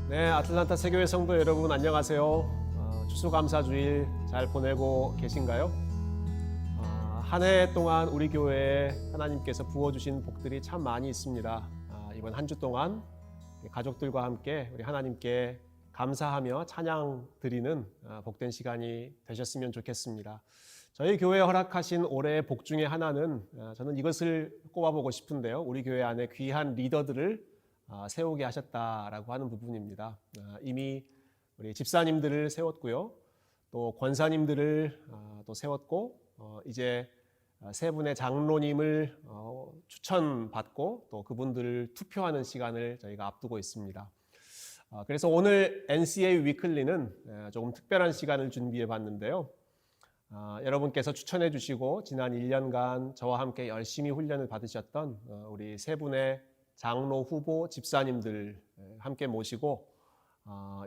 네, 아틀란타 세교회 성도 여러분 안녕하세요. 추수감사주일 잘 보내고 계신가요? 한 해 동안 우리 교회에 하나님께서 부어주신 복들이 참 많이 있습니다. 이번 한 주 동안 가족들과 함께 우리 하나님께 감사하며 찬양 드리는 복된 시간이 되셨으면 좋겠습니다. 저희 교회에 허락하신 올해의 복 중에 하나는 저는 이것을 꼽아보고 싶은데요. 우리 교회 안에 귀한 리더들을 세우게 하셨다라고 하는 부분입니다. 이미 우리 집사님들을 세웠고요. 또 권사님들을 또 세웠고 이제 세 분의 장로님을 추천받고 또 그분들을 투표하는 시간을 저희가 앞두고 있습니다. 그래서 오늘 NCA 위클리는 조금 특별한 시간을 준비해 봤는데요. 여러분께서 추천해 주시고 지난 1년간 저와 함께 열심히 훈련을 받으셨던 우리 세 분의 장로 후보 집사님들 함께 모시고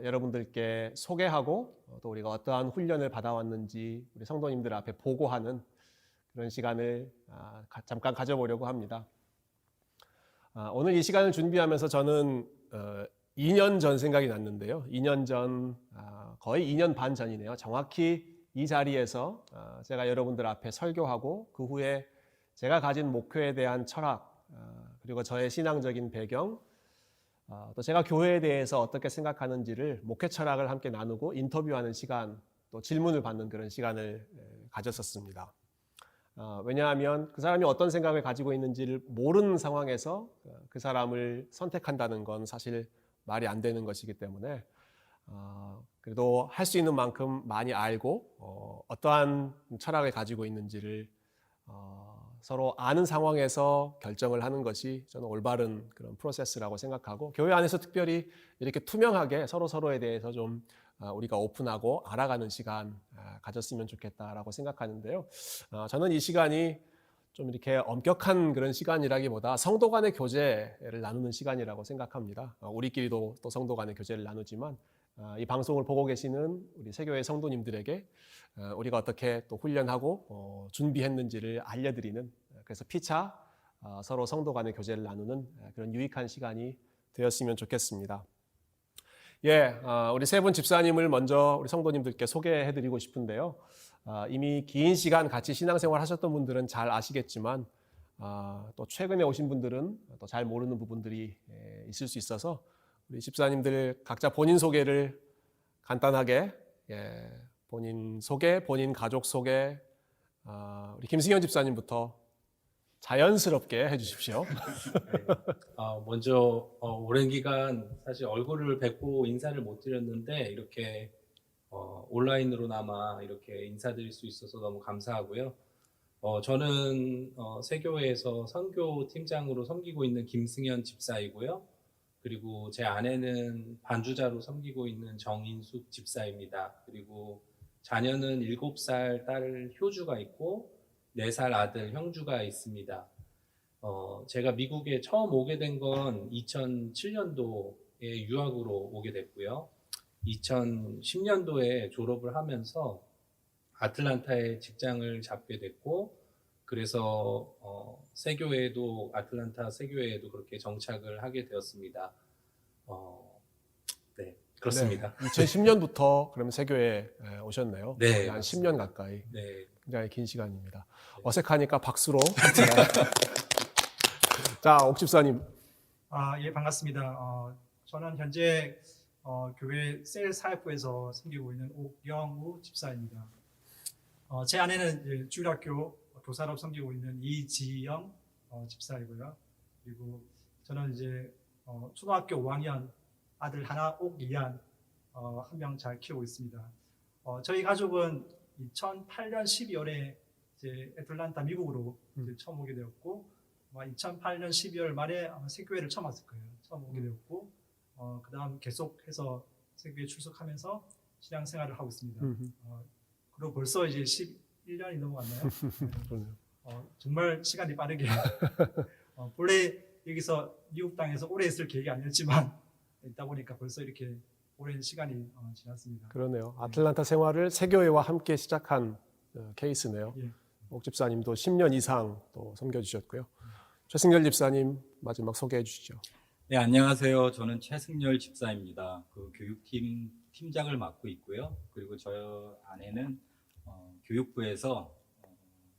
여러분들께 소개하고 또 우리가 어떠한 훈련을 받아왔는지 우리 성도님들 앞에 보고하는 그런 시간을 잠깐 가져보려고 합니다. 오늘 이 시간을 준비하면서 저는 2년 전 생각이 났는데요. 2년 전, 거의 2년 반 전이네요. 정확히 이 자리에서 제가 여러분들 앞에 설교하고 그 후에 제가 가진 목표에 대한 철학 그리고 저의 신앙적인 배경 또 제가 교회에 대해서 어떻게 생각하는지를 목회 철학을 함께 나누고 인터뷰하는 시간 또 질문을 받는 그런 시간을 가졌었습니다. 왜냐하면 그 사람이 어떤 생각을 가지고 있는지를 모르는 상황에서 그 사람을 선택한다는 건 사실 말이 안 되는 것이기 때문에 그래도 할 수 있는 만큼 많이 알고 어떠한 철학을 가지고 있는지를 서로 아는 상황에서 결정을 하는 것이 저는 올바른 그런 프로세스라고 생각하고 교회 안에서 특별히 이렇게 투명하게 서로에 대해서 좀 우리가 오픈하고 알아가는 시간 가졌으면 좋겠다라고 생각하는데요. 저는 이 시간이 좀 이렇게 엄격한 그런 시간이라기보다 성도 간의 교제를 나누는 시간이라고 생각합니다. 우리끼리도 또 성도 간의 교제를 나누지만 이 방송을 보고 계시는 우리 세교회 성도님들에게 우리가 어떻게 또 훈련하고 준비했는지를 알려드리는 그래서 피차 서로 성도 간의 교제를 나누는 그런 유익한 시간이 되었으면 좋겠습니다. 우리 세 분 집사님을 먼저 우리 성도님들께 소개해드리고 싶은데요. 이미 긴 시간 같이 신앙생활 하셨던 분들은 잘 아시겠지만 또 최근에 오신 분들은 또 잘 모르는 부분들이 있을 수 있어서 우리 집사님들 각자 본인 소개를 간단하게 본인 소개, 본인 가족 소개 우리 김승현 집사님부터 자연스럽게 해주십시오. 먼저 오랜 기간 사실 얼굴을 뵙고 인사를 못 드렸는데 이렇게 온라인으로나마 이렇게 인사드릴 수 있어서 너무 감사하고요. 저는 세교회에서 선교 팀장으로 섬기고 있는 김승현 집사이고요. 그리고 제 아내는 반주자로 섬기고 있는 정인숙 집사입니다. 그리고 자녀는 7살 딸 효주가 있고 4살 아들 형주가 있습니다. 제가 미국에 처음 오게 된 건 2007년도에 유학으로 오게 됐고요. 2010년도에 졸업을 하면서 아틀란타에 직장을 잡게 됐고 그래서 세교회에도 아틀란타 세교회에도 그렇게 정착을 하게 되었습니다. 네, 그렇습니다. 네, 2010년부터 그러면 세교회에 오셨네요. 네, 한 10년 가까이. 네. 굉장히 긴 시간입니다. 어색하니까 박수로. 자, 옥 집사님. 예, 반갑습니다. 저는 현재 교회 셀 사역부에서 섬기고 있는 옥영우 집사입니다. 제 아내는 이제 주일학교 교사로 섬기고 있는 이지영 집사이고요. 그리고 저는 이제 초등학교 5학년 아들 하나 옥이한 한 명 잘 키우고 있습니다. 저희 가족은 2008년 12월에 이제 애틀란타 미국으로 이제 처음 오게 되었고 2008년 12월 말에 세교회를 처음 왔을 거예요. 처음 오게 되었고 그 다음 계속해서 세교회 출석하면서 신앙생활을 하고 있습니다. 그리고 벌써 이제 11년이 넘어갔나요? 정말 시간이 빠르게 원래 여기서 미국 땅에서 오래 있을 계획이 아니었지만 있다 보니까 벌써 이렇게 오랜 시간이 지났습니다. 그러네요. 아틀란타 생활을 세교회와 함께 시작한 케이스네요. 예. 옥 집사님도 10년 이상 또 섬겨주셨고요. 최승열 집사님 마지막 소개해 주시죠. 네, 안녕하세요. 저는 최승열 집사입니다. 그 교육팀 팀장을 맡고 있고요. 그리고 저 아내는 교육부에서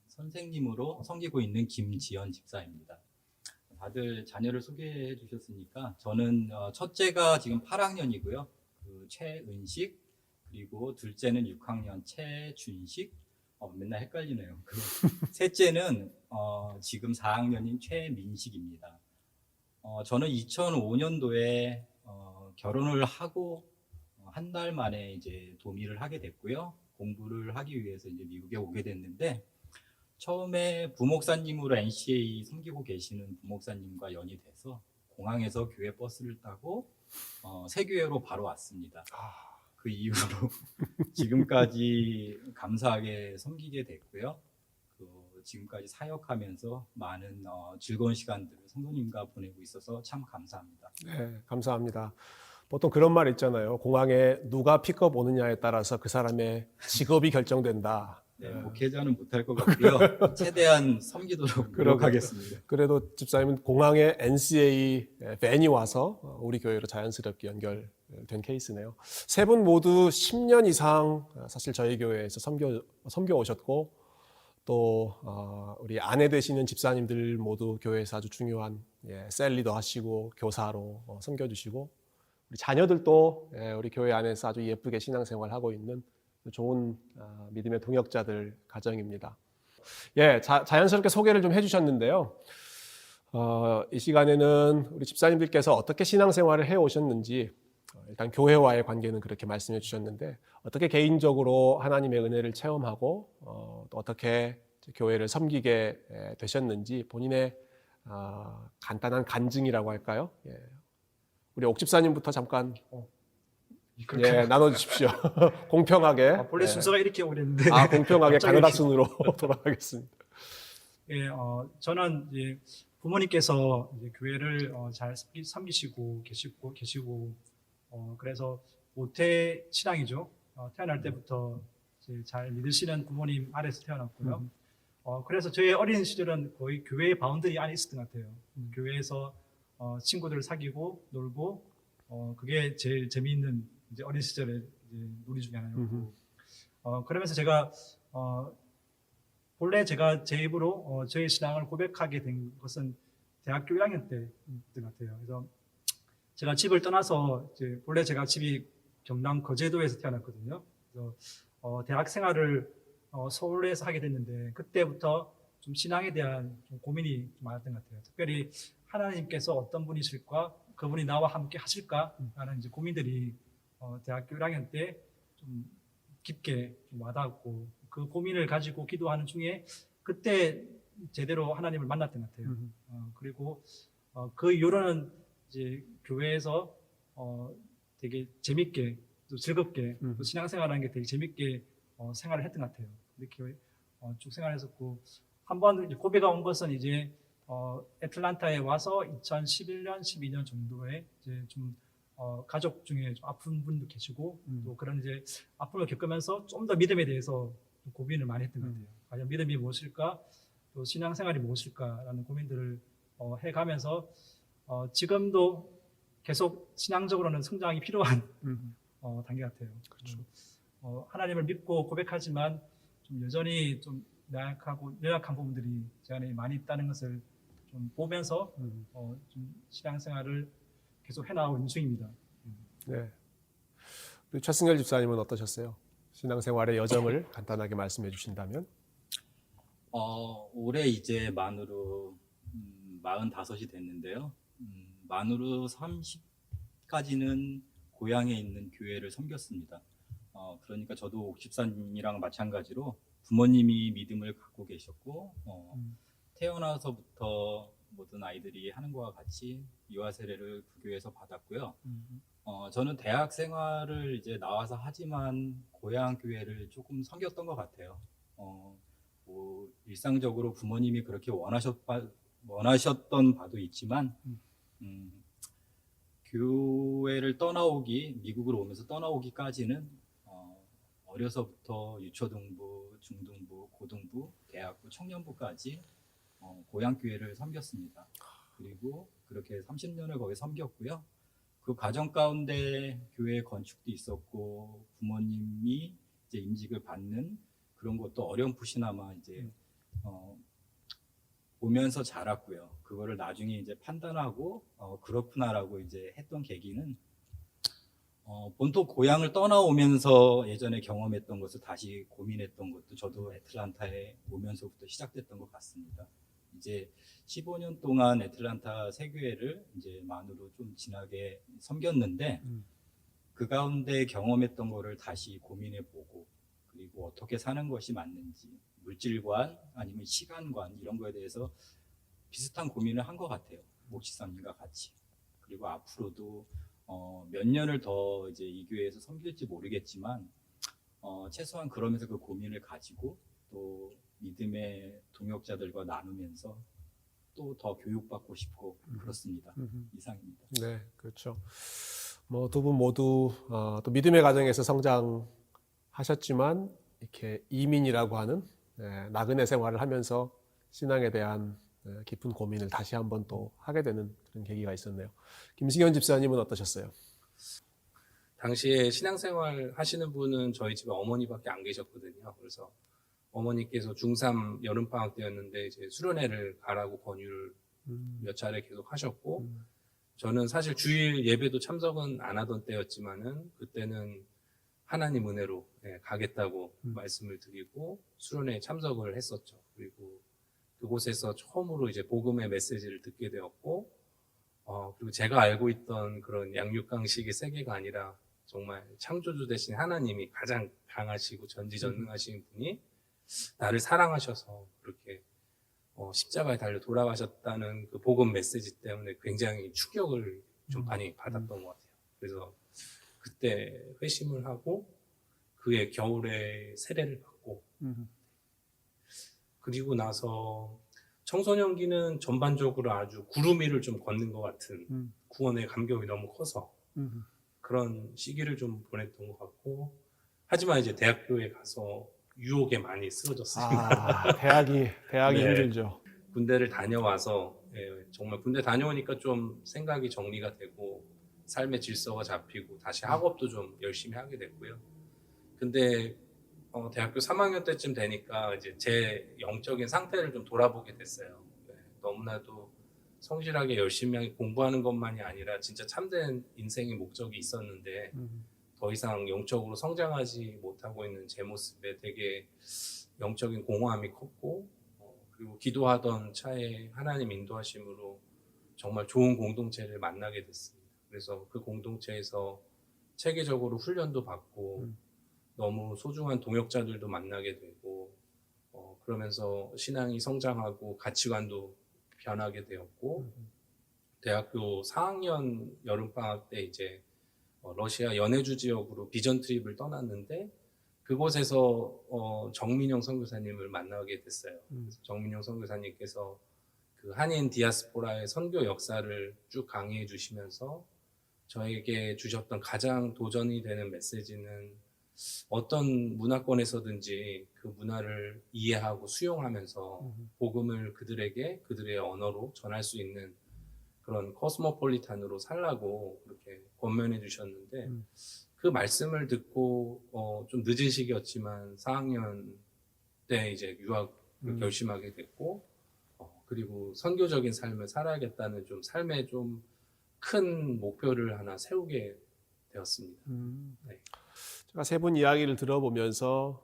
선생님으로 섬기고 있는 김지연 집사입니다. 다들 자녀를 소개해 주셨으니까 저는 첫째가 지금 8학년이고요. 그 최은식, 그리고 둘째는 6학년 최준식. 맨날 헷갈리네요. 그 셋째는 지금 4학년인 최민식입니다. 저는 2005년도에 결혼을 하고 한 달 만에 이제 도미를 하게 됐고요. 공부를 하기 위해서 이제 미국에 오게 됐는데 처음에 부목사님으로 NCA 섬기고 계시는 부목사님과 연이 돼서 공항에서 교회 버스를 타고 세교회로 바로 왔습니다. 그 이후로 지금까지 감사하게 섬기게 됐고요. 지금까지 사역하면서 많은 즐거운 시간들을 성도님과 보내고 있어서 참 감사합니다. 네, 감사합니다. 보통 그런 말 있잖아요. 공항에 누가 픽업 오느냐에 따라서 그 사람의 직업이 결정된다. 네, 목회자는 못할 것 같고요. 최대한 섬기도록 노력하겠습니다. 그래도 집사님은 공항에 NCA 밴이 와서 우리 교회로 자연스럽게 연결된 케이스네요. 세 분 모두 10년 이상 사실 저희 교회에서 섬겨 오셨고 또 우리 아내 되시는 집사님들 모두 교회에서 아주 중요한 셀리도 하시고 교사로 섬겨주시고 우리 자녀들도 우리 교회 안에서 아주 예쁘게 신앙생활하고 있는 좋은 믿음의 동역자들 가정입니다. 자연스럽게 소개를 좀 해주셨는데요. 이 시간에는 우리 집사님들께서 어떻게 신앙생활을 해오셨는지 일단 교회와의 관계는 그렇게 말씀해 주셨는데 어떻게 개인적으로 하나님의 은혜를 체험하고 또 어떻게 교회를 섬기게 되셨는지 본인의 간단한 간증이라고 할까요? 우리 옥 집사님부터 잠깐 나눠주십시오. 공평하게. 본래 순서가 이렇게 오랬는데 공평하게 갑자기 가나다 순으로 돌아가겠습니다. 저는 이제 부모님께서 이제 교회를 잘 섬기시고 계시고 그래서 모태 신앙이죠. 태어날 때부터 이제 잘 믿으시는 부모님 아래서 태어났고요. 그래서 저의 어린 시절은 거의 교회의 바운더리 안에 있었던 것 같아요. 교회에서 친구들을 사귀고 놀고 그게 제일 재미있는 이제 어린 시절의 이제 놀이 중에 하나였고 그러면서 제가 본래 제가 제 입으로 저의 신앙을 고백하게 된 것은 대학교 1학년 때였던 것 같아요. 그래서 제가 집을 떠나서 이제 본래 제가 집이 경남 거제도에서 태어났거든요. 그래서 대학 생활을 서울에서 하게 됐는데 그때부터 좀 신앙에 대한 좀 고민이 좀 많았던 것 같아요. 특별히 하나님께서 어떤 분이실까, 그분이 나와 함께 하실까라는 이제 고민들이 대학교 1학년 때 좀 깊게 좀 와닿았고 그 고민을 가지고 기도하는 중에 그때 제대로 하나님을 만났던 것 같아요. 그리고 그 이후로는 이제 교회에서 되게 재밌게 또 즐겁게 또 신앙생활하는 게 되게 재밌게 생활을 했던 것 같아요. 이렇게 쭉 생활했었고 한 번 고비가 온 것은 이제 애틀란타에 와서 2011년, 12년 정도에 이제 좀 가족 중에 좀 아픈 분도 계시고 또 그런 이제 아픔을 겪으면서 좀 더 믿음에 대해서 좀 고민을 많이 했던 것 같아요. 과연 믿음이 무엇일까, 또 신앙생활이 무엇일까라는 고민들을 해가면서 지금도 계속 신앙적으로는 성장이 필요한 단계 같아요. 그렇죠. 하나님을 믿고 고백하지만 좀 여전히 좀 연약한 부분들이 제 안에 많이 있다는 것을 좀 보면서 좀 신앙생활을 계속 해나가고 있는 중입니다. 네. 우리 최승열 집사님은 어떠셨어요? 신앙생활의 여정을 간단하게 말씀해 주신다면? 올해 이제 만으로 45이 됐는데요. 만으로 30까지는 고향에 있는 교회를 섬겼습니다. 그러니까 저도 옥 집사님이랑 마찬가지로 부모님이 믿음을 갖고 계셨고 태어나서부터 모든 아이들이 하는 것과 같이 유아 세례를 부교에서 받았고요. 저는 대학 생활을 이제 나와서 하지만 고향 교회를 조금 섬겼던 것 같아요. 일상적으로 부모님이 그렇게 원하셨던 바도 있지만 교회를 미국으로 오면서 떠나오기까지는 어려서부터 유초등부, 중등부, 고등부, 대학부, 청년부까지 고향 교회를 섬겼습니다. 그리고 그렇게 30년을 거기 섬겼고요. 그 과정 가운데 교회 건축도 있었고 부모님이 이제 임직을 받는 그런 것도 어렴풋이나마 이제 보면서 자랐고요. 그거를 나중에 이제 판단하고 그렇구나라고 이제 했던 계기는 본토 고향을 떠나오면서 예전에 경험했던 것을 다시 고민했던 것도 저도 애틀란타에 오면서부터 시작됐던 것 같습니다. 이제 15년 동안 애틀란타 세교회를 이제 만으로 좀 진하게 섬겼는데 그 가운데 경험했던 거를 다시 고민해보고 그리고 어떻게 사는 것이 맞는지 물질관 아니면 시간관 이런 거에 대해서 비슷한 고민을 한 것 같아요. 목시사님과 같이. 그리고 앞으로도 몇 년을 더 이제 이 교회에서 섬길지 모르겠지만 최소한 그러면서 그 고민을 가지고 또 믿음의 동역자들과 나누면서 또 더 교육받고 싶고 그렇습니다. 이상입니다. 네, 그렇죠. 뭐 두 분 모두 또 믿음의 가정에서 성장하셨지만 이렇게 이민이라고 하는 나그네 생활을 하면서 신앙에 대한 깊은 고민을 다시 한번 또 하게 되는 그런 계기가 있었네요. 김승현 집사님은 어떠셨어요? 당시에 신앙생활 하시는 분은 저희 집에 어머니밖에 안 계셨거든요. 그래서 어머니께서 중3 여름방학 때였는데 이제 수련회를 가라고 권유를 몇 차례 계속 하셨고 저는 사실 주일 예배도 참석은 안 하던 때였지만은 그때는 하나님 은혜로 가겠다고 말씀을 드리고 수련회에 참석을 했었죠. 그리고 그곳에서 처음으로 이제 복음의 메시지를 듣게 되었고 그리고 제가 알고 있던 그런 양육강식의 세계가 아니라 정말 창조주 되신 하나님이 가장 강하시고 전지전능하신 분이 나를 사랑하셔서 그렇게 십자가에 달려 돌아가셨다는 그 복음 메시지 때문에 굉장히 충격을 좀 많이 받았던 것 같아요. 그래서 그때 회심을 하고 그의 겨울에 세례를 받고 그리고 나서 청소년기는 전반적으로 아주 구름 위를 좀 걷는 것 같은 구원의 감격이 너무 커서 그런 시기를 좀 보냈던 것 같고 하지만 이제 대학교에 가서 유혹에 많이 쓰러졌습니다. 대학이 네. 힘들죠. 군대를 다녀와서 정말 군대 다녀오니까 좀 생각이 정리가 되고 삶의 질서가 잡히고 다시 학업도 좀 열심히 하게 됐고요. 근데 대학교 3학년 때쯤 되니까 이제 제 영적인 상태를 좀 돌아보게 됐어요. 너무나도 성실하게 열심히 공부하는 것만이 아니라 진짜 참된 인생의 목적이 있었는데 더 이상 영적으로 성장하지 못하고 있는 제 모습에 되게 영적인 공허함이 컸고 그리고 기도하던 차에 하나님 인도하심으로 정말 좋은 공동체를 만나게 됐습니다. 그래서 그 공동체에서 체계적으로 훈련도 받고 너무 소중한 동역자들도 만나게 되고 그러면서 신앙이 성장하고 가치관도 변하게 되었고 대학교 4학년 여름방학 때 이제 러시아 연해주 지역으로 비전 트립을 떠났는데 그곳에서 정민영 선교사님을 만나게 됐어요. 정민영 선교사님께서 그 한인 디아스포라의 선교 역사를 쭉 강의해 주시면서 저에게 주셨던 가장 도전이 되는 메시지는 어떤 문화권에서든지 그 문화를 이해하고 수용하면서 복음을 그들에게 그들의 언어로 전할 수 있는 그런 코스모폴리탄으로 살라고 그렇게 권면해 주셨는데 그 말씀을 듣고 좀 늦은 시기였지만 4학년 때 이제 유학을 결심하게 됐고 그리고 선교적인 삶을 살아야겠다는 좀 삶의 좀 큰 목표를 하나 세우게 되었습니다. 네. 제가 세 분 이야기를 들어보면서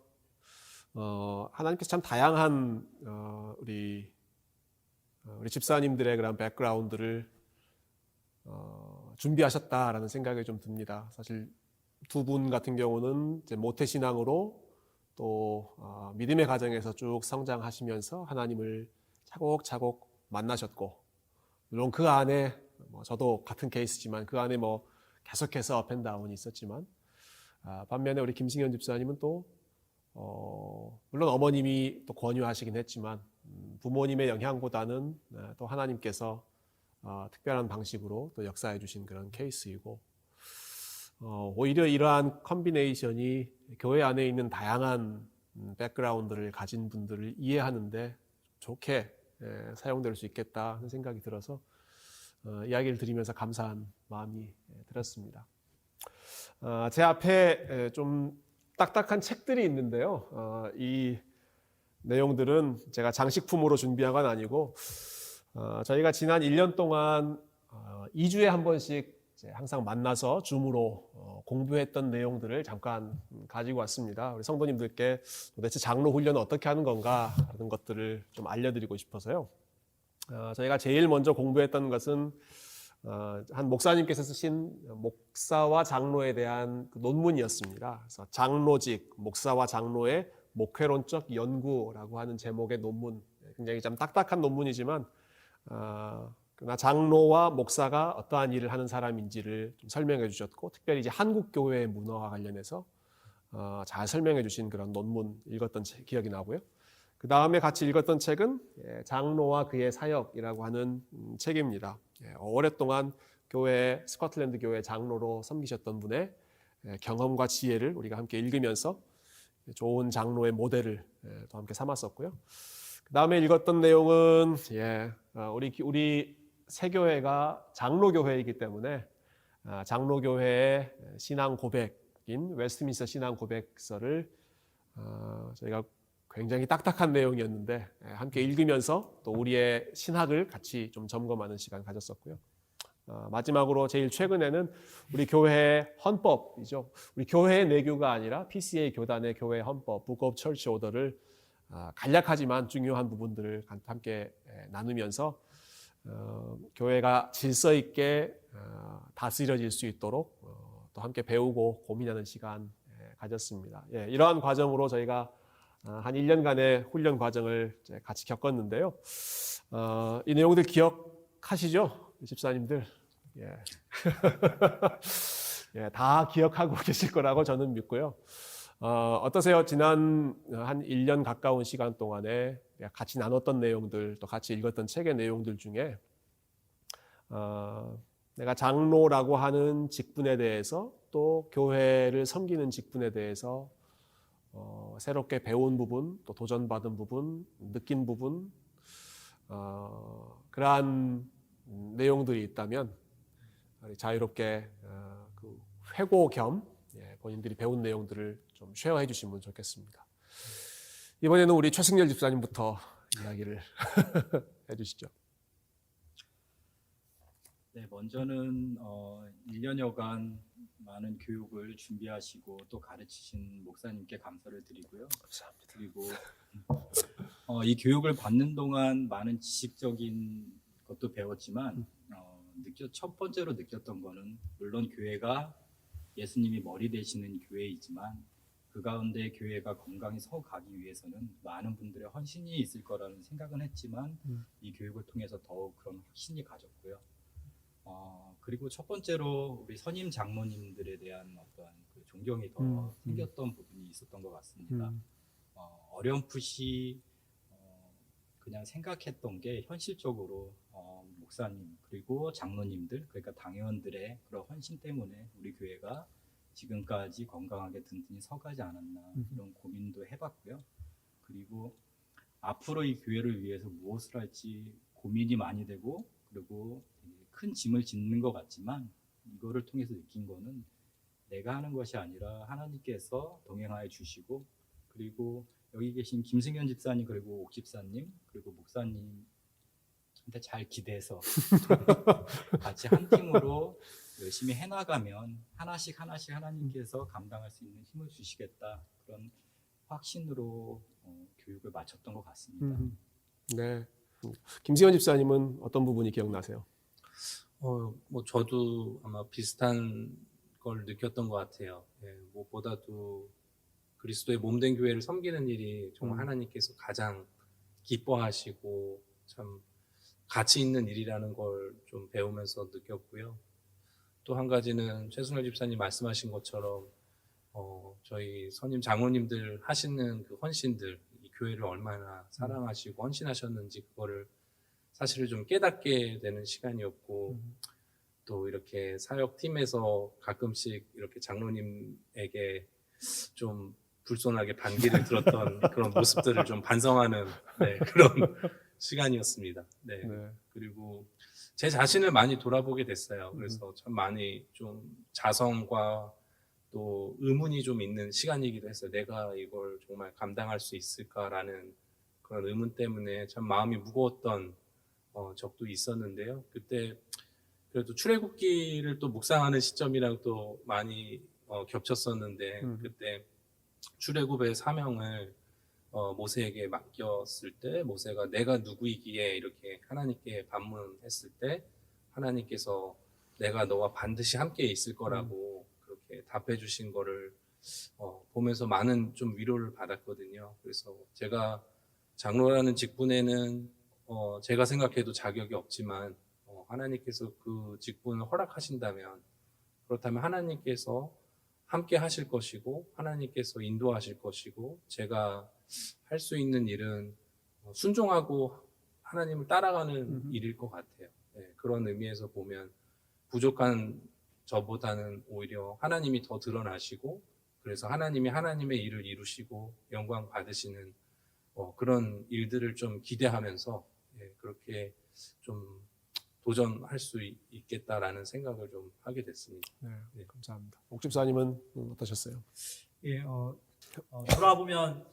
하나님께서 참 다양한 우리 집사님들의 그런 백그라운드를 준비하셨다라는 생각이 좀 듭니다. 사실 두 분 같은 경우는 이제 모태신앙으로 또 믿음의 가정에서 쭉 성장하시면서 하나님을 차곡차곡 만나셨고 물론 그 안에 저도 같은 케이스지만 그 안에 계속해서 업앤다운이 있었지만 반면에 우리 김승현 집사님은 또 물론 어머님이 또 권유하시긴 했지만 부모님의 영향보다는 또 하나님께서 특별한 방식으로 또 역사해 주신 그런 케이스이고 오히려 이러한 컨비네이션이 교회 안에 있는 다양한 백그라운드를 가진 분들을 이해하는데 좋게 사용될 수 있겠다 하는 생각이 들어서 이야기를 드리면서 감사한 마음이 들었습니다. 제 앞에 좀 딱딱한 책들이 있는데요. 이 내용들은 제가 장식품으로 준비한 건 아니고 저희가 지난 1년 동안 2주에 한 번씩 항상 만나서 줌으로 공부했던 내용들을 잠깐 가지고 왔습니다. 우리 성도님들께 도대체 장로 훈련은 어떻게 하는 건가 하는 것들을 좀 알려드리고 싶어서요. 저희가 제일 먼저 공부했던 것은 한 목사님께서 쓰신 목사와 장로에 대한 그 논문이었습니다. 그래서 장로직, 목사와 장로의 목회론적 연구라고 하는 제목의 논문, 굉장히 좀 딱딱한 논문이지만 그러나 장로와 목사가 어떠한 일을 하는 사람인지를 좀 설명해 주셨고, 특별히 이제 한국 교회의 문화와 관련해서 잘 설명해 주신 그런 논문 읽었던 기억이 나고요. 그 다음에 같이 읽었던 책은 장로와 그의 사역이라고 하는 책입니다. 오랫동안 스코틀랜드 교회 장로로 섬기셨던 분의 경험과 지혜를 우리가 함께 읽으면서 좋은 장로의 모델을 또 함께 삼았었고요. 그 다음에 읽었던 내용은 우리 세교회가 장로교회이기 때문에 장로교회의 신앙 고백인 웨스트민스터 신앙 고백서를 저희가 굉장히 딱딱한 내용이었는데 함께 읽으면서 또 우리의 신학을 같이 좀 점검하는 시간 가졌었고요. 마지막으로 제일 최근에는 우리 교회의 헌법이죠. 우리 교회의 내교가 아니라 PCA 교단의 교회 헌법, Book of Church Order를 간략하지만 중요한 부분들을 함께 나누면서 교회가 질서 있게 다스려질 수 있도록 또 함께 배우고 고민하는 시간 가졌습니다. 이러한 과정으로 저희가 한 1년간의 훈련 과정을 같이 겪었는데요. 이 내용들 기억하시죠? 집사님들. 다 기억하고 계실 거라고 저는 믿고요. 어떠세요? 지난 한 1년 가까운 시간 동안에 같이 나눴던 내용들, 또 같이 읽었던 책의 내용들 중에 내가 장로라고 하는 직분에 대해서 또 교회를 섬기는 직분에 대해서 새롭게 배운 부분, 또 도전받은 부분, 느낀 부분, 그러한 내용들이 있다면 자유롭게 그 회고 겸 본인들이 배운 내용들을 좀 쉐어해 주시면 좋겠습니다. 이번에는 우리 최승열 집사님부터 이야기를 해주시죠. 네, 먼저는 1년여간 많은 교육을 준비하시고 또 가르치신 목사님께 감사를 드리고요. 감사합니다. 그리고 이 교육을 받는 동안 많은 지식적인 것도 배웠지만 첫 번째로 느꼈던 거는 물론 교회가 예수님이 머리 되시는 교회이지만 그 가운데 교회가 건강히 서 가기 위해서는 많은 분들의 헌신이 있을 거라는 생각은 했지만 이 교육을 통해서 더욱 그런 확신이 가졌고요. 그리고 첫 번째로 우리 선임 장로님들에 대한 어떤 그 존경이 더 생겼던 부분이 있었던 것 같습니다. 어렴풋이 그냥 생각했던 게 현실적으로 목사님 그리고 장로님들, 그러니까 당회원들의 그런 헌신 때문에 우리 교회가 지금까지 건강하게 든든히 서가지 않았나 이런 고민도 해봤고요. 그리고 앞으로 이 교회를 위해서 무엇을 할지 고민이 많이 되고, 그리고 큰 짐을 짓는 것 같지만 이거를 통해서 느낀 거는 내가 하는 것이 아니라 하나님께서 동행하여 주시고, 그리고 여기 계신 김승현 집사님, 그리고 옥 집사님, 그리고 목사님한테 잘 기대서 같이 한 팀으로 열심히 해나가면 하나씩 하나님께서 감당할 수 있는 힘을 주시겠다, 그런 확신으로 교육을 마쳤던 것 같습니다. 네. 김승현 집사님은 어떤 부분이 기억나세요? 저도 아마 비슷한 걸 느꼈던 것 같아요. 무엇보다도 그리스도의 몸된 교회를 섬기는 일이 정말 하나님께서 가장 기뻐하시고 참 가치 있는 일이라는 걸 좀 배우면서 느꼈고요. 또 한 가지는 최승열 집사님 말씀하신 것처럼 저희 선임 장로님들 하시는 그 헌신들, 이 교회를 얼마나 사랑하시고 헌신하셨는지 그거를 사실을 좀 깨닫게 되는 시간이었고, 또 이렇게 사역팀에서 가끔씩 이렇게 장로님에게 좀 불손하게 반기를 들었던 그런 모습들을 좀 반성하는 그런 시간이었습니다. 네. 네. 그리고 제 자신을 많이 돌아보게 됐어요. 그래서 참 많이 좀 자성과 또 의문이 좀 있는 시간이기도 했어요. 내가 이걸 정말 감당할 수 있을까라는 그런 의문 때문에 참 마음이 무거웠던 적도 있었는데요. 그때 그래도 출애굽기를 또 묵상하는 시점이랑 또 많이 겹쳤었는데 그때 출애굽의 사명을 모세에게 맡겼을 때 모세가 내가 누구이기에 이렇게 하나님께 반문했을 때 하나님께서 내가 너와 반드시 함께 있을 거라고 그렇게 답해 주신 거를 보면서 많은 좀 위로를 받았거든요. 그래서 제가 장로라는 직분에는 제가 생각해도 자격이 없지만 하나님께서 그 직분을 허락하신다면 그렇다면 하나님께서 함께 하실 것이고 하나님께서 인도하실 것이고 제가 할 수 있는 일은 순종하고 하나님을 따라가는 일일 것 같아요. 네, 그런 의미에서 보면 부족한 저보다는 오히려 하나님이 더 드러나시고 그래서 하나님이 하나님의 일을 이루시고 영광 받으시는 그런 일들을 좀 기대하면서 그렇게 좀 도전할 수 있겠다라는 생각을 좀 하게 됐습니다. 네, 감사합니다. 옥 집사님은 어떠셨어요? 예, 돌아보면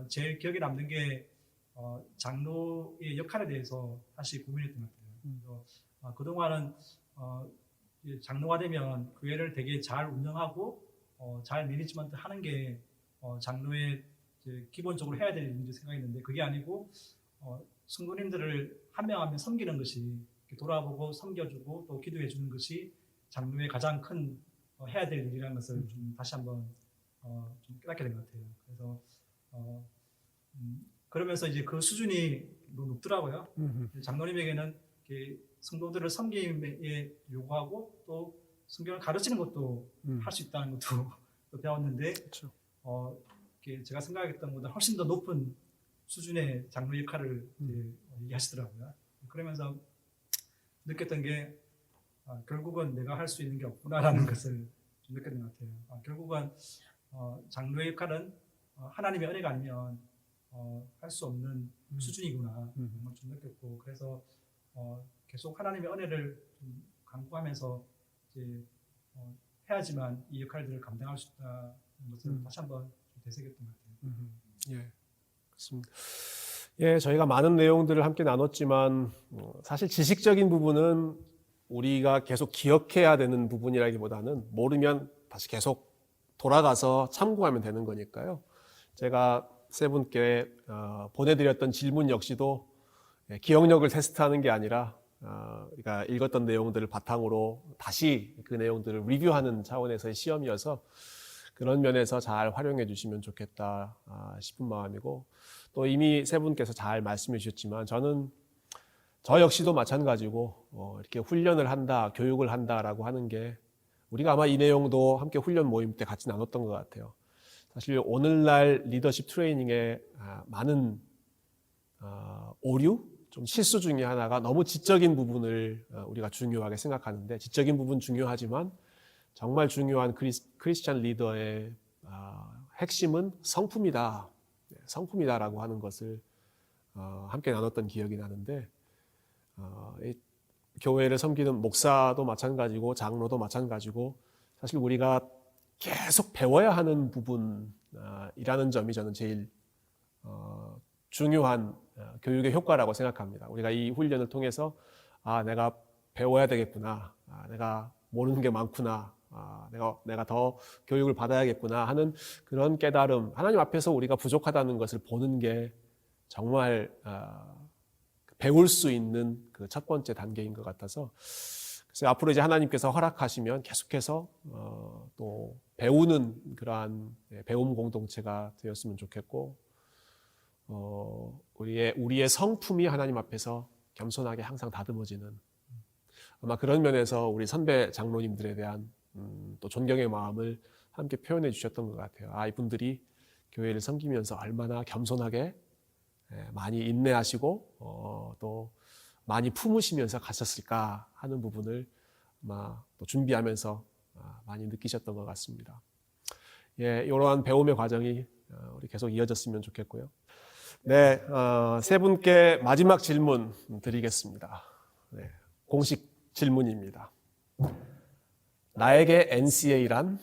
제일 기억에 남는 게 장로의 역할에 대해서 다시 고민했던 것 같아요. 그래서 그동안은 장로가 되면 교회를 되게 잘 운영하고 잘 매니지먼트 하는 게 장로의 기본적으로 해야 될 일인지 생각했는데 그게 아니고 성도님들을 한 명 한 명 섬기는 것이 돌아보고 섬겨주고 또 기도해 주는 것이 장로의 가장 큰 해야 될 일이라는 것을 좀 다시 한번 좀 깨닫게 된 것 같아요. 그래서 그러면서 이제 그 수준이 너무 높더라고요. 장로님에게는 성도들을 섬김에 요구하고 또 성경을 가르치는 것도 할 수 있다는 것도 또 배웠는데 그렇죠. 제가 생각했던 것보다 훨씬 더 높은 수준의 장로 역할을 얘기하시더라고요. 그러면서 느꼈던 게 결국은 내가 할 수 있는 게 없구나라는 것을 좀 느꼈던 것 같아요. 결국은 장로의 역할은 하나님의 은혜가 아니면 할 수 없는 수준이구나 좀 느꼈고 그래서 계속 하나님의 은혜를 좀 강구하면서 이제 해야지만 이 역할들을 감당할 수 있다는 것을 다시 한번 좀 되새겼던 것 같아요. 예, 그렇습니다. 예, 저희가 많은 내용들을 함께 나눴지만 사실 지식적인 부분은 우리가 계속 기억해야 되는 부분이라기보다는 모르면 다시 계속 돌아가서 참고하면 되는 거니까요. 제가 세 분께 보내드렸던 질문 역시도 기억력을 테스트하는 게 아니라 우리가 읽었던 내용들을 바탕으로 다시 그 내용들을 리뷰하는 차원에서의 시험이어서 그런 면에서 잘 활용해 주시면 좋겠다 싶은 마음이고 또 이미 세 분께서 잘 말씀해 주셨지만 저 역시도 마찬가지고 이렇게 훈련을 한다, 교육을 한다라고 하는 게 우리가 아마 이 내용도 함께 훈련 모임 때 같이 나눴던 것 같아요. 사실 오늘날 리더십 트레이닝에 많은 오류, 좀 실수 중에 하나가 너무 지적인 부분을 우리가 중요하게 생각하는데 지적인 부분 중요하지만 정말 중요한 크리스찬 리더의 핵심은 성품이다. 성품이다라고 하는 것을 함께 나눴던 기억이 나는데 교회를 섬기는 목사도 마찬가지고 장로도 마찬가지고 사실 우리가 계속 배워야 하는 부분이라는 점이 저는 제일 중요한 교육의 효과라고 생각합니다. 우리가 이 훈련을 통해서 내가 배워야 되겠구나, 내가 모르는 게 많구나, 내가 더 교육을 받아야겠구나 하는 그런 깨달음, 하나님 앞에서 우리가 부족하다는 것을 보는 게 정말 배울 수 있는 그 첫 번째 단계인 것 같아서 그래서 앞으로 이제 하나님께서 허락하시면 계속해서 또 배우는 그러한 배움 공동체가 되었으면 좋겠고 우리의 성품이 하나님 앞에서 겸손하게 항상 다듬어지는 아마 그런 면에서 우리 선배 장로님들에 대한 또 존경의 마음을 함께 표현해 주셨던 것 같아요. 이분들이 교회를 섬기면서 얼마나 겸손하게 많이 인내하시고 또 많이 품으시면서 가셨을까 하는 부분을 아마 또 준비하면서 많이 느끼셨던 것 같습니다. 예, 이러한 배움의 과정이 우리 계속 이어졌으면 좋겠고요. 네, 세 분께 마지막 질문 드리겠습니다. 네, 공식 질문입니다. 나에게 NCA란?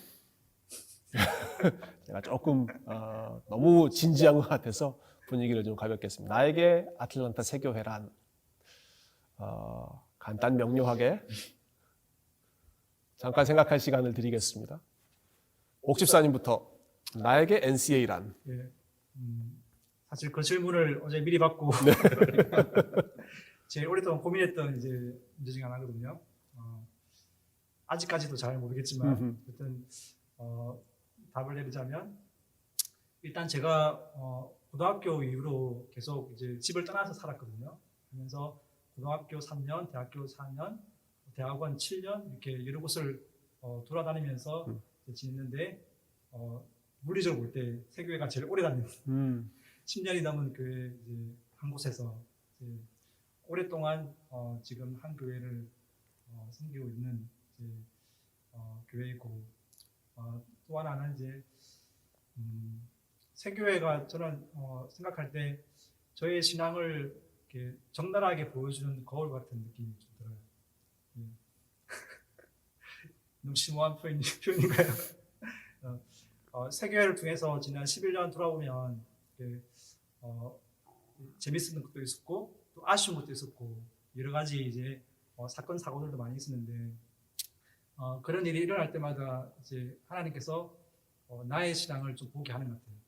제가 조금 너무 진지한 것 같아서 분위기를 좀 가볍게 했습니다. 나에게 아틀란타 세교회란? 간단 명료하게 잠깐 생각할 시간을 드리겠습니다. 옥집사님부터 나에게 NCA란? 예, 사실 그 질문을 어제 미리 받고 제일 오랫동안 고민했던 이제 문제 중에 하나거든요. 아직까지도 잘 모르겠지만 어쨌든 답을 내리자면 일단 제가 고등학교 이후로 계속 이제 집을 떠나서 살았거든요. 그러면서 고등학교 3년, 대학교 4년, 대학원 7년 이렇게 여러 곳을 돌아다니면서 지냈는데 물리적으로 볼 때 세교회가 제일 오래 다닌 10년이 넘은 교회 이제 한 곳에서 이제 오랫동안 지금 한 교회를 섬기고 있는 이제 교회이고 또 하나는 이제 세교회가 저는 생각할 때 저의 신앙을 이렇게 적나라하게 보여주는 거울 같은 느낌이 좀 들어요. 예. 너무 심오한 표현인가요? 세교회를 통해서 지난 11년 돌아보면 재밌는 것도 있었고 또 아쉬운 것도 있었고 여러 가지 이제 사건 사고들도 많이 있었는데 그런 일이 일어날 때마다 이제 하나님께서 나의 신앙을 좀 보게 하는 것 같아요.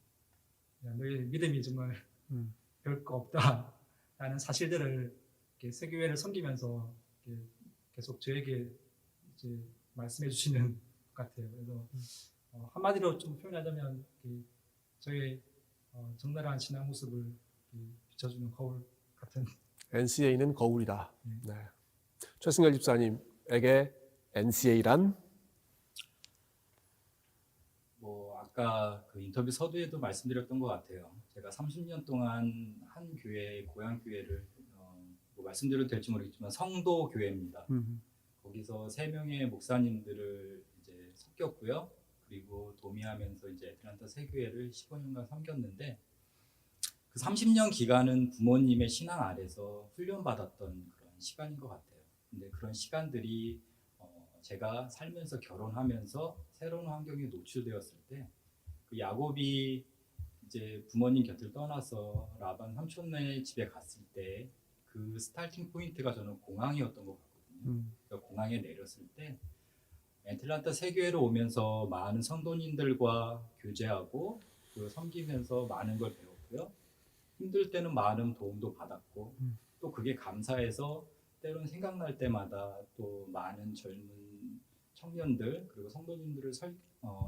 야, 너의 믿음이 정말 별거 없다라는 사실들을 이렇게 세교회를 섬기면서 이렇게 계속 저에게 이제 말씀해 주시는 것 같아요. 그래서 한마디로 좀 표현하자면 저의 적나라한 신앙 모습을 비춰주는 거울 같은. NCA는 거울이다. 네. 최승열 집사님에게 NCA란? 뭐 아까 그 인터뷰 서두에도 말씀드렸던 것 같아요. 제가 30년 동안 한 교회, 고향 교회를 뭐 말씀드려도 될지 모르겠지만 성도 교회입니다. 거기서 3명의 목사님들을 이제 섞였고요. 그리고 도미하면서 이제 애틀란타 세교회를 15년간 섬겼는데 그 30년 기간은 부모님의 신앙 아래서 훈련받았던 그런 시간인 것 같아요. 근데 그런 시간들이 제가 살면서 결혼하면서 새로운 환경에 노출되었을 때 그 야곱이 이제 부모님 곁을 떠나서 라반 삼촌네 집에 갔을 때 그 스타팅 포인트가 저는 공항이었던 것 같거든요. 그러니까 공항에 내렸을 때 애틀란타 세교회로 오면서 많은 성도님들과 교제하고 그 섬기면서 많은 걸 배웠고요. 힘들 때는 많은 도움도 받았고 또 그게 감사해서 때론 생각날 때마다 또 많은 젊은 청년들 그리고 성도님들을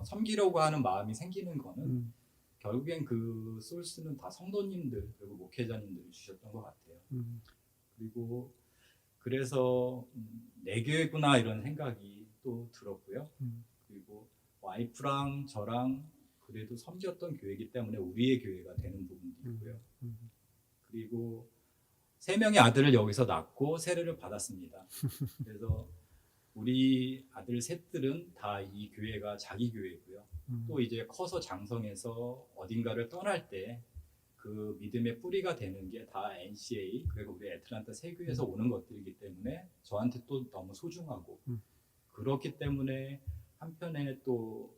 섬기려고 하는 마음이 생기는 거는 결국엔 그 소스는 다 성도님들 그리고 목회자님들이 주셨던 것 같아요. 그리고 그래서 내 교회구나 이런 생각이 또 들었고요. 그리고 와이프랑 저랑 그래도 섬겼던 교회이기 때문에 우리의 교회가 되는 부분도 있고요. 그리고 3명의 아들을 여기서 낳고 세례를 받았습니다. 그래서 우리 아들 셋들은 다 이 교회가 자기 교회고요. 또 이제 커서 장성해서 어딘가를 떠날 때 그 믿음의 뿌리가 되는 게 다 NCA 그리고 우리 애틀란타 세교회에서 오는 것들이기 때문에 저한테 또 너무 소중하고 그렇기 때문에 한편에 또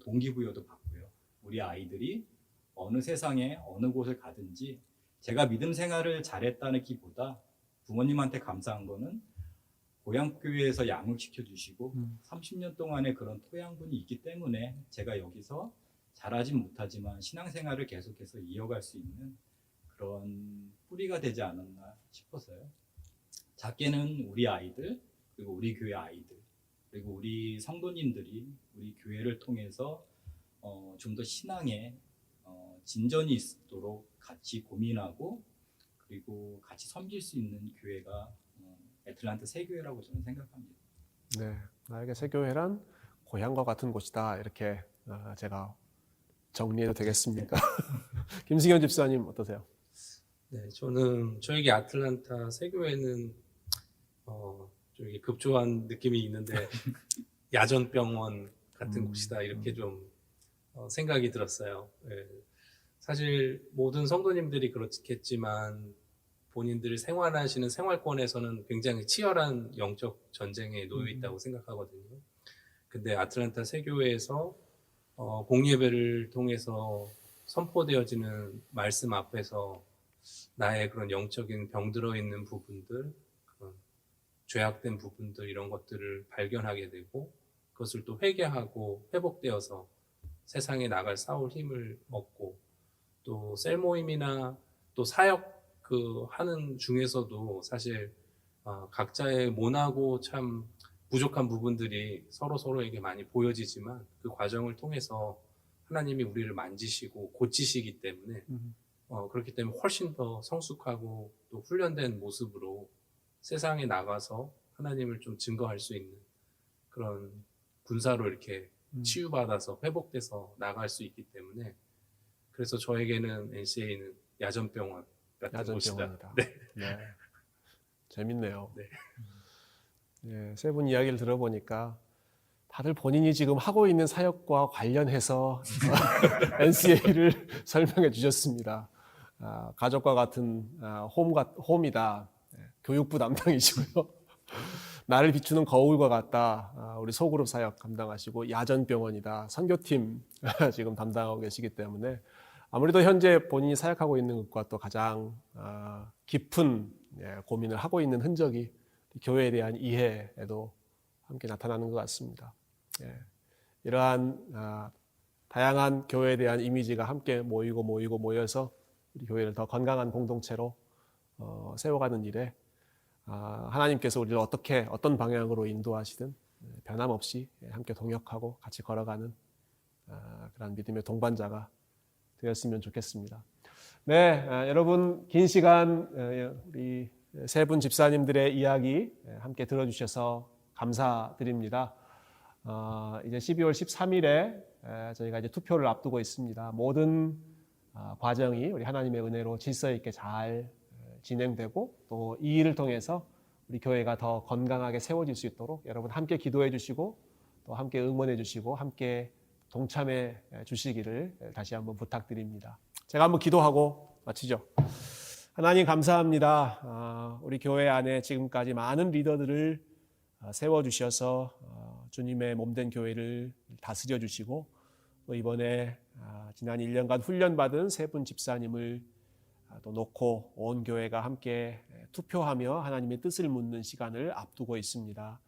동기부여도 받고요. 우리 아이들이 어느 세상에 어느 곳을 가든지 제가 믿음 생활을 잘했다는 기보다 부모님한테 감사한 거는 고향교회에서 양육시켜 주시고 30년 동안의 그런 토양분이 있기 때문에 제가 여기서 잘하진 못하지만 신앙생활을 계속해서 이어갈 수 있는 그런 뿌리가 되지 않았나 싶어서요. 작게는 우리 아이들 그리고 우리 교회 아이들 그리고 우리 성도님들이 우리 교회를 통해서 좀 더 신앙에 진전이 있도록 같이 고민하고 그리고 같이 섬길 수 있는 교회가 애틀란타 세교회라고 저는 생각합니다. 네, 나에게 세교회란 고향과 같은 곳이다. 이렇게 제가 정리해도 되겠습니까? 김승현 집사님 어떠세요? 네, 저에게 아틀란타 세교회는 좀 이게 급조한 느낌이 있는데 야전병원 같은 곳이다 이렇게 좀 생각이 들었어요. 네. 사실 모든 성도님들이 그렇겠지만 본인들이 생활하시는 생활권에서는 굉장히 치열한 영적 전쟁에 놓여 있다고 생각하거든요. 근데 아틀란타 세교회에서 공예배를 통해서 선포되어지는 말씀 앞에서 나의 그런 영적인 병들어 있는 부분들, 그런 죄악된 부분들 이런 것들을 발견하게 되고 그것을 또 회개하고 회복되어서 세상에 나갈 싸울 힘을 얻고 또 셀 모임이나 또 사역 하는 중에서도 사실 각자의 모나고 참 부족한 부분들이 서로에게 많이 보여지지만 그 과정을 통해서 하나님이 우리를 만지시고 고치시기 때문에 그렇기 때문에 훨씬 더 성숙하고 또 훈련된 모습으로 세상에 나가서 하나님을 좀 증거할 수 있는 그런 군사로 이렇게 치유받아서 회복돼서 나갈 수 있기 때문에 그래서 저에게는 NCA는 야전병원 같은 곳이다. 야전병원이다. 네. 네. 재밌네요. 네. 네, 세 분 이야기를 들어보니까 다들 본인이 지금 하고 있는 사역과 관련해서 NCA를 설명해 주셨습니다. 가족과 같은 홈이다. 네, 교육부 담당이시고요. 나를 비추는 거울과 같다. 우리 소그룹 사역 감당하시고 야전병원이다. 선교팀 지금 담당하고 계시기 때문에 아무래도 현재 본인이 사역하고 있는 것과 또 가장 깊은 고민을 하고 있는 흔적이 교회에 대한 이해에도 함께 나타나는 것 같습니다. 이러한 다양한 교회에 대한 이미지가 함께 모여서 우리 교회를 더 건강한 공동체로 세워가는 일에 하나님께서 우리를 어떤 방향으로 인도하시든 변함없이 함께 동역하고 같이 걸어가는 그런 믿음의 동반자가 되었으면 좋겠습니다. 네, 여러분 긴 시간 우리 세 분 집사님들의 이야기 함께 들어주셔서 감사드립니다. 이제 12월 13일에 저희가 이제 투표를 앞두고 있습니다. 모든 과정이 우리 하나님의 은혜로 질서 있게 잘 진행되고 또 이 일을 통해서 우리 교회가 더 건강하게 세워질 수 있도록 여러분 함께 기도해 주시고 또 함께 응원해 주시고 함께 동참해 주시기를 다시 한번 부탁드립니다. 제가 한번 기도하고 마치죠. 하나님 감사합니다. 우리 교회 안에 지금까지 많은 리더들을 세워주셔서 주님의 몸된 교회를 다스려 주시고 또 이번에 지난 1년간 훈련받은 세 분 집사님을 또 놓고 온 교회가 함께 투표하며 하나님의 뜻을 묻는 시간을 앞두고 있습니다.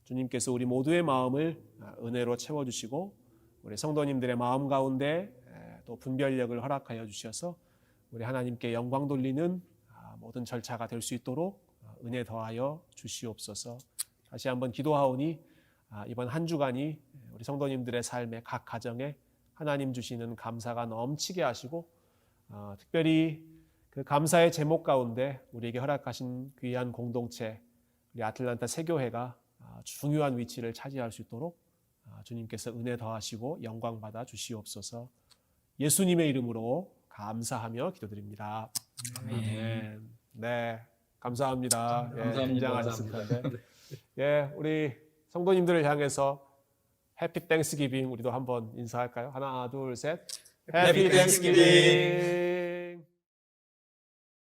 주님께서 우리 모두의 마음을 은혜로 채워주시고 우리 성도님들의 마음 가운데 또 분별력을 허락하여 주셔서 우리 하나님께 영광 돌리는 모든 절차가 될 수 있도록 은혜 더하여 주시옵소서. 다시 한번 기도하오니 이번 한 주간이 우리 성도님들의 삶의 각 가정에 하나님 주시는 감사가 넘치게 하시고 특별히 그 감사의 제목 가운데 우리에게 허락하신 귀한 공동체 우리 아틀란타 세교회가 중요한 위치를 차지할 수 있도록 주님께서 은혜 더하시고 영광 받아 주시옵소서. 예수님의 이름으로 감사하며 기도드립니다. 아멘. 네, 감사합니다. 감사합니다. 긴장하셨습니다. 네. 우리 성도님들을 향해서 해피 땡스기빙 우리도 한번 인사할까요? 하나, 둘, 셋. 해피 땡스기빙.